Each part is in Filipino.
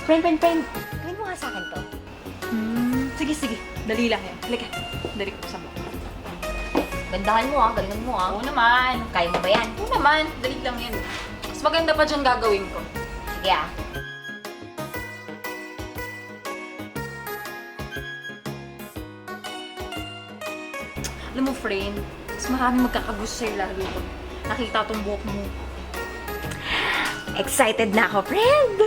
Friend. Gawin mo nga sa akin to. Sige. Dali lang yan. Halika. Dali ko sa mo. Gandahan mo galingan mo Oo naman. Kaya mo ba yan? Oo naman. Dali lang yan. Mas maganda pa dyan gagawin ko. Sige Alam mo, friend, mas maraming magkakagusto sa'yo lalo pag nakita tong buhok mo. Excited na ako, friend!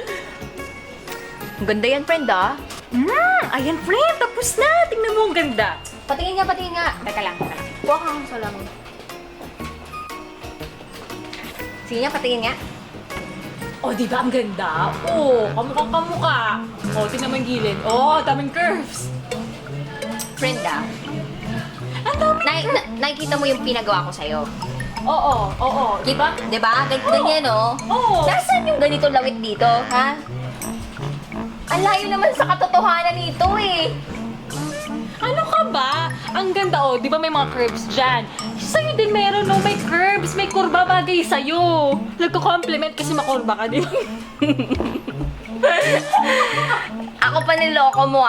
Ang ganda yan, friend, Ayan, friend. Tapos na. Tingnan mo ang ganda. Patingin nga. Teka lang. Kuha ka ng salamin. Sige nga, patingin nga. Oh, di ba ang ganda? Oh, kamukha. Oh, tingnan mo yung gilid. Oh, daming curves. Friend, Ang dami. nakikita mo yung pinagawa ko sa'yo. Oo. Di ba? Diba? Ganyan, Oo. Nasaan yung ganito lawit dito, ha? Ang layo naman sa katotohanan nito, eh. Ano ka ba? Ang ganda, oh. Di ba may mga curves dyan? Sa'yo din meron, no? May curves, may kurba bagay sa'yo. Nagko-compliment kasi makurba ka, di ba? Ako pa niloko mo,